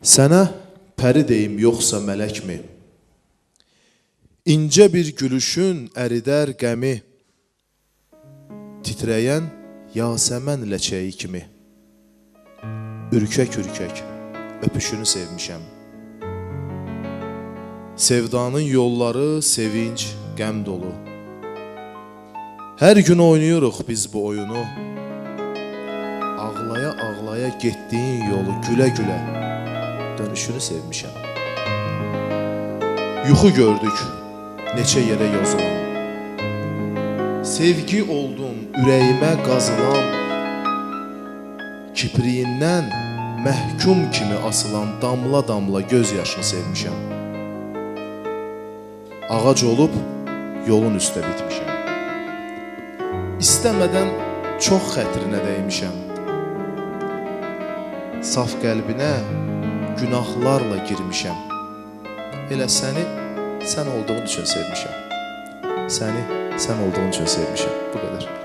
Sənə pəri deyim yoxsa mələkmi? İncə bir gülüşün əridər qəmi, titrəyən yasəmən ləçəyi kimi. Ürkək-ürkək öpüşünü sevmişəm. Sevdanın yolları sevinç, qəm dolu. Hər gün oynayırıq biz bu oyunu. Ağlaya-ağlaya getdiyin yolu gülə-gülə dönüşünü sevmişəm. Yuxu gördük neçə yerə yazılan. Sevgi oldun ürəyimə qazılan. Kipriyindən məhkum kimi asılan damla-damla göz yaşını sevmişəm. Ağac olub yolun üstə bitmişəm. İstəmədən çox xətrinə dəymişəm. Saf qəlbinə günahlarla girmişəm. Elə səni sən olduğun üçün sevmişəm. Səni sən olduğun üçün sevmişəm. Bu qədər.